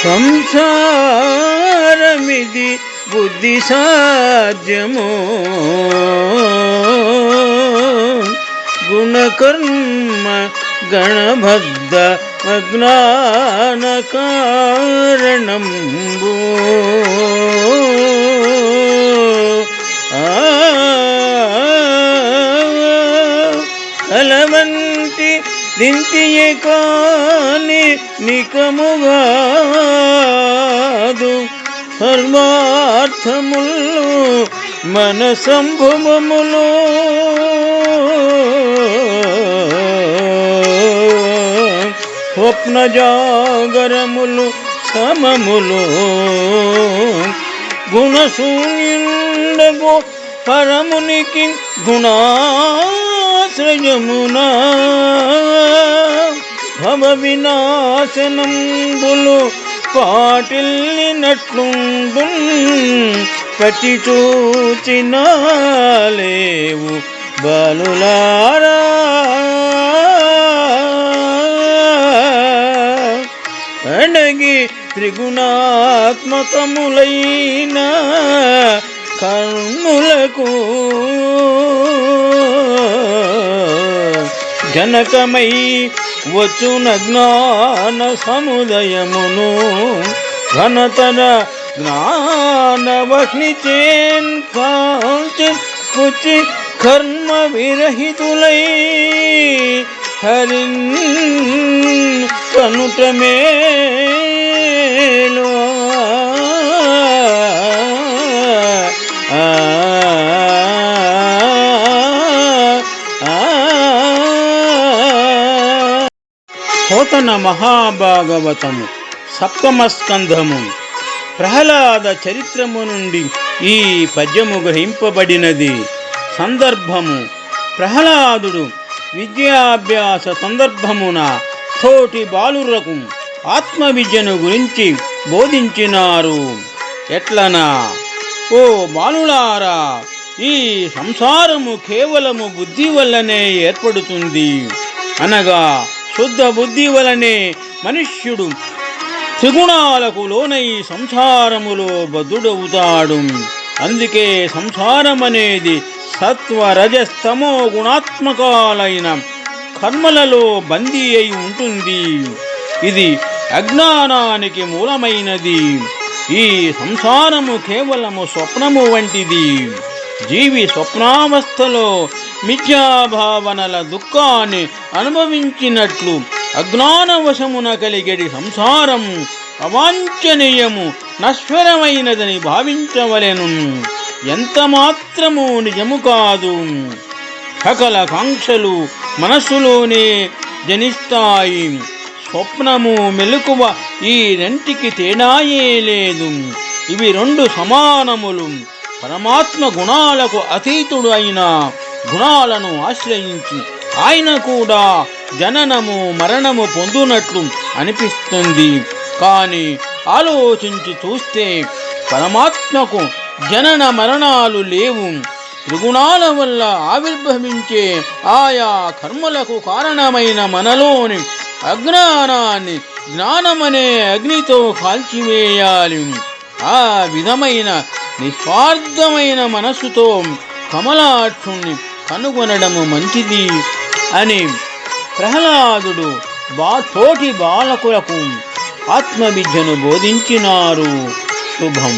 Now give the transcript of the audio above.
సంసారమిది బుద్ధి సాధ్యము గుణకర్మ గణబద్ధ అజ్ఞాన కారణంబు అలవంటి దింతియే కాని నికముగాదు సర్వార్థములు మన సంభవములు స్వప్న జాగరములు సమములు గుణశూన్యుండగు పరమునికి గుణాశ్రయమునా భవ వినాశనంబులు పాటిల్లినట్లుండు పతి చూచినా లేవు బాలులారా అడగి త్రిగుణాత్మకములైన కర్ములకు జనకమై వచ్చున జ్ఞాన సముదయమును ఘనతర జ్ఞానవహ్ని చేన్ కాంచి కుచి కర్మ విరహితులై హరిన్ కనుట మేలు పోతన మహాభాగవతము సప్తమ స్కంధము ప్రహ్లాద చరిత్రము నుండి ఈ పద్యము గ్రహింపబడినది. సందర్భము: ప్రహ్లాదుడు విద్యాభ్యాస సందర్భమున తోటి బాలురకు ఆత్మవిద్యను గురించి బోధించినారు. ఎట్లనా? ఓ బాలులారా, ఈ సంసారము కేవలము బుద్ధి వల్లనే ఏర్పడుతుంది. అనగా శుద్ధ బుద్ధి వలనే మనుష్యుడు త్రిగుణాలకు లోనై సంసారములో బద్ధుడవుతాడు. అందుకే సంసారమనేది సత్వ రజస్తమో గుణాత్మకాలైన కర్మలలో బందీ అయి ఉంటుంది. ఇది అజ్ఞానానికి మూలమైనది. ఈ సంసారము కేవలము స్వప్నము వంటిది. జీవి స్వప్నావస్థలో మిథ్యాభావనల దుఃఖాన్ని అనుభవించినట్లు అజ్ఞానవశమున కలిగేది సంసారం అవాంఛనీయము, నశ్వరమైనదని భావించవలెను. ఎంత మాత్రము నిజము కాదు. సకల కాంక్షలు మనస్సులోనే జనిస్తాయి. స్వప్నము, మెలకువ ఈ రెంటికి తేడాయే లేదు. ఇవి రెండు సమానములు. పరమాత్మ గుణాలకు అతీతుడు అయిన గుణాలను ఆశ్రయించి ఆయన కూడా జననము మరణము పొందునట్లు అనిపిస్తుంది. కానీ ఆలోచించి చూస్తే పరమాత్మకు జనన మరణాలు లేవు. త్రిగుణాల వల్ల ఆవిర్భవించే ఆయా కర్మలకు కారణమైన మనలోని అజ్ఞానాన్ని జ్ఞానమనే అగ్నితో కాల్చివేయాలి. ఆ విధమైన నిస్వార్థమైన మనస్సుతో కమలాక్షుణ్ణి కనుగొనడము మంచిది అని ప్రహ్లాదుడు తోటి బాలకులకు ఆత్మవిద్యను బోధించినారు. శుభం.